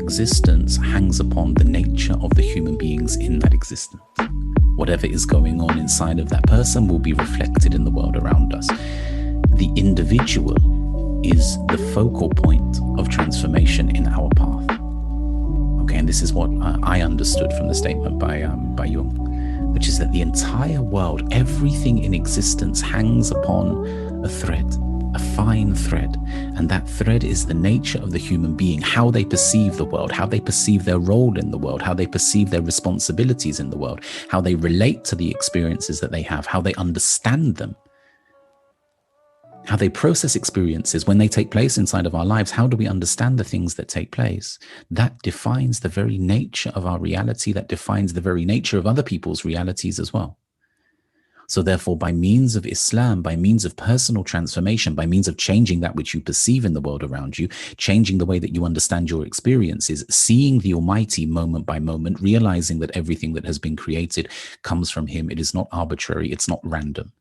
existence hangs upon the nature of the human beings in that existence. Whatever is going on inside of that person will be reflected in the world around us. The individual is the focal point of transformation in our path. Okay, and this is what I understood from the statement by Jung, which is that the entire world, everything in existence hangs upon a thread, a fine thread. And that thread is the nature of the human being, how they perceive the world, how they perceive their role in the world, how they perceive their responsibilities in the world, how they relate to the experiences that they have, how they understand them, how they process experiences when they take place inside of our lives. How do we understand the things that take place? That defines the very nature of our reality. That defines the very nature of other people's realities as well. So therefore, by means of Islam, by means of personal transformation, by means of changing that which you perceive in the world around you, changing the way that you understand your experiences, seeing the Almighty moment by moment, realizing that everything that has been created comes from Him. It is not arbitrary. It's not random.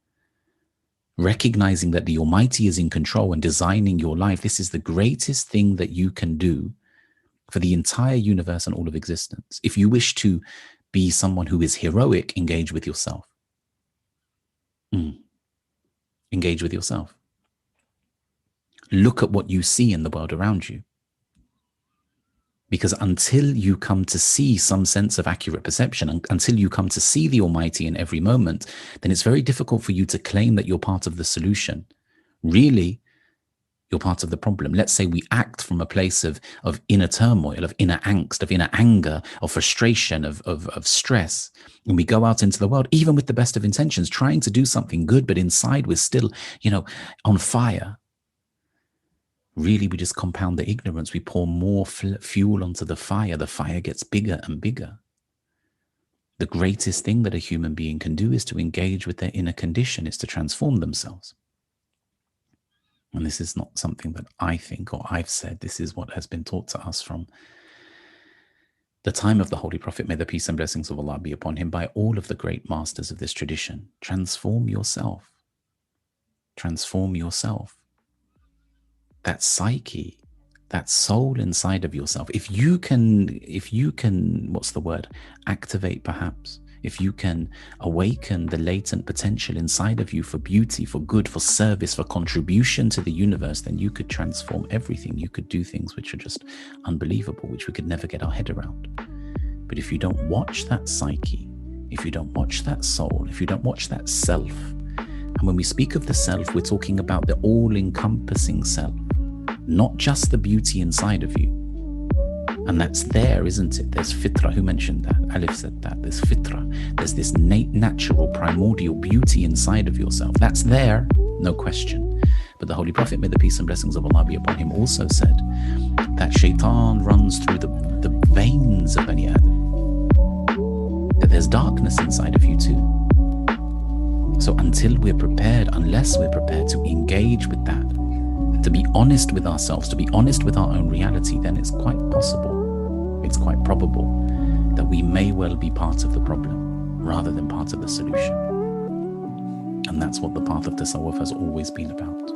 Recognizing that the Almighty is in control and designing your life. This is the greatest thing that you can do for the entire universe and all of existence. If you wish to be someone who is heroic, engage with yourself. Engage with yourself. Look at what you see in the world around you. Because until you come to see some sense of accurate perception, until you come to see the Almighty in every moment, then it's very difficult for you to claim that you're part of the solution. Really, you're part of the problem. Let's say we act from a place of inner turmoil, of inner angst, of inner anger, of frustration, of stress. And we go out into the world, even with the best of intentions, trying to do something good, but inside we're still, on fire. Really, we just compound the ignorance. We pour more fuel onto the fire. The fire gets bigger and bigger. The greatest thing that a human being can do is to engage with their inner condition, is to transform themselves. And this is not something that I think or I've said. This is what has been taught to us from the time of the Holy Prophet, may the peace and blessings of Allah be upon him, by all of the great masters of this tradition. Transform yourself. Transform yourself. That psyche, that soul inside of yourself. If you can, activate perhaps, if you can awaken the latent potential inside of you for beauty, for good, for service, for contribution to the universe, then you could transform everything. You could do things which are just unbelievable, which we could never get our head around. But if you don't watch that psyche, if you don't watch that soul, if you don't watch that self, and when we speak of the self, we're talking about the all-encompassing self, not just the beauty inside of you. And that's there, isn't it? There's fitra. Who mentioned that? Alif said that. There's fitra. There's this natural, primordial beauty inside of yourself. That's there, no question. But the Holy Prophet, may the peace and blessings of Allah be upon him, also said that shaitan runs through the veins of Bani Adam. That there's darkness inside of you too. So until we're prepared, unless we're prepared to engage with that, to be honest with ourselves, to be honest with our own reality, then it's quite possible, it's quite probable that we may well be part of the problem rather than part of the solution. And that's what the path of Tasawwuf has always been about.